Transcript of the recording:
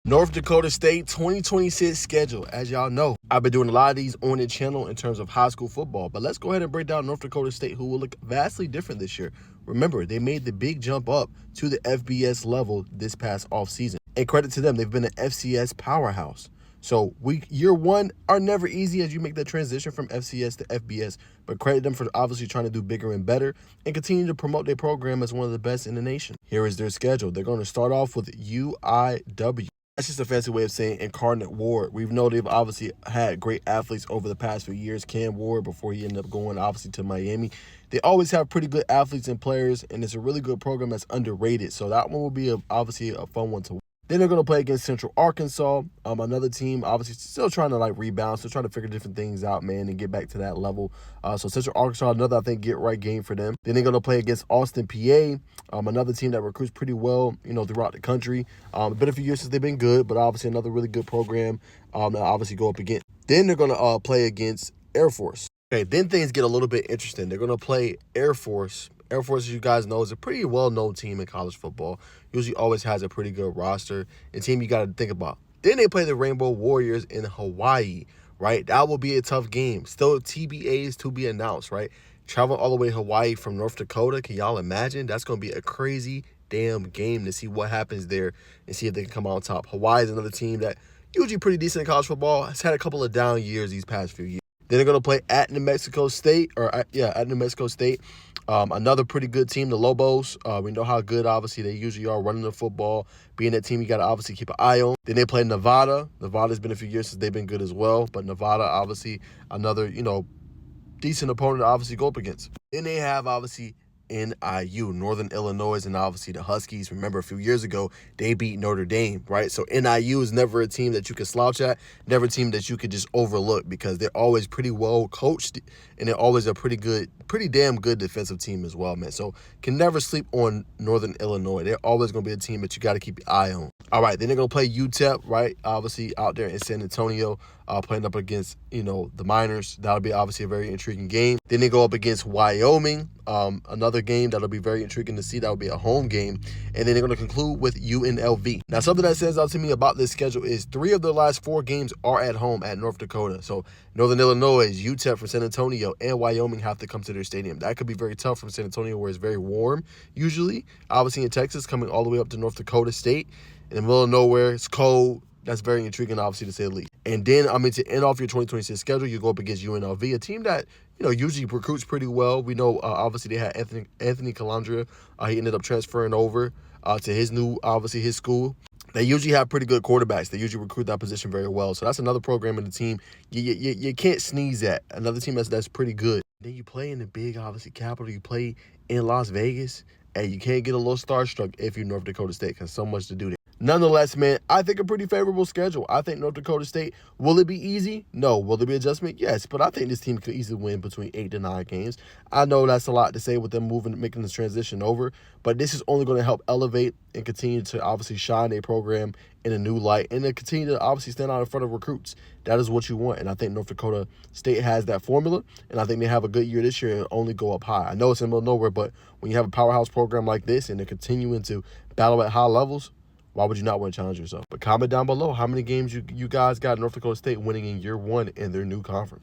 North Dakota State 2026 schedule. As y'all know, I've been doing a lot of these on the channel in terms of high school football, but let's go ahead and break down North Dakota State, who will look vastly different this year. Remember, they made the big jump up to the FBS level this past offseason. And credit to them, they've been an FCS powerhouse. So year one are never easy as you make that transition from FCS to FBS, but credit them for obviously trying to do bigger and better and continue to promote their program as one of the best in the nation. Here is their schedule. They're going to start off with UIW. That's just a fancy way of saying Incarnate Ward. We know they've obviously had great athletes over the past few years. Cam Ward, before he ended up going obviously to Miami. They always have pretty good athletes and players, and it's a really good program that's underrated. So that one will be obviously a fun one to watch. Then they're going to play against Central Arkansas, another team obviously still trying to rebound, still trying to figure different things out, man, and get back to that level. So Central Arkansas, another, I think, get-right game for them. Then they're going to play against Austin, PA, another team that recruits pretty well, throughout the country. It's been a few years since they've been good, but obviously another really good program to obviously go up against. Then they're going to play against Air Force. Okay, then things get a little bit interesting. They're going to play Air Force. Air Force, as you guys know, is a pretty well-known team in college football. Usually always has a pretty good roster and team you got to think about. Then they play the Rainbow Warriors in Hawaii, right? That will be a tough game. Still TBAs to be announced, right? Travel all the way to Hawaii from North Dakota. Can y'all imagine? That's going to be a crazy damn game to see what happens there and see if they can come out on top. Hawaii is another team that usually pretty decent in college football. Has had a couple of down years these past few years. Then they're going to play at New Mexico State, at New Mexico State. Another pretty good team, the Lobos. We know how good, obviously, they usually are running the football. Being that team, you got to obviously keep an eye on. Then they play Nevada. Nevada's been a few years since they've been good as well. But Nevada, obviously, another, decent opponent to obviously go up against. Then they have, obviously, NIU, Northern Illinois, and obviously the Huskies. Remember, a few years ago, they beat Notre Dame, right? So NIU is never a team that you can slouch at, never a team that you could just overlook because they're always pretty well coached, and they're always a pretty damn good defensive team as well, man. So can never sleep on Northern Illinois. They're always going to be a team that you got to keep your eye on. All right, then they're going to play UTEP, right? Obviously out there in San Antonio, playing up against, the Miners. That'll be obviously a very intriguing game. Then they go up against Wyoming, another game that'll be very intriguing to see. That'll be a home game. And then they're going to conclude with UNLV. Now, something that stands out to me about this schedule is 3 of the last 4 games are at home at North Dakota. So Northern Illinois, UTEP from San Antonio, and Wyoming have to come to their stadium. That could be very tough from San Antonio, where it's very warm usually. Obviously in Texas, coming all the way up to North Dakota State. In the middle of nowhere, it's cold. That's very intriguing, obviously, to say the least. And then, to end off your 2026 schedule, you go up against UNLV, a team that, usually recruits pretty well. We know, obviously, they had Anthony Calandria. He ended up transferring over to his school. They usually have pretty good quarterbacks. They usually recruit that position very well. So that's another program in the team you can't sneeze at. Another team that's pretty good. Then you play in the big, obviously, capital. You play in Las Vegas, and you can't get a little starstruck if you're North Dakota State because so much to do there. Nonetheless, man, I think a pretty favorable schedule. I think North Dakota State, will it be easy? No. Will there be adjustment? Yes. But I think this team could easily win between 8 to 9 games. I know that's a lot to say with them making this transition over, but this is only going to help elevate and continue to obviously shine a program in a new light and to continue to obviously stand out in front of recruits. That is what you want, and I think North Dakota State has that formula, and I think they have a good year this year and only go up high. I know it's in the middle of nowhere, but when you have a powerhouse program like this and they're continuing to battle at high levels, why would you not want to challenge yourself? But comment down below how many games you guys got North Dakota State winning in year 1 in their new conference.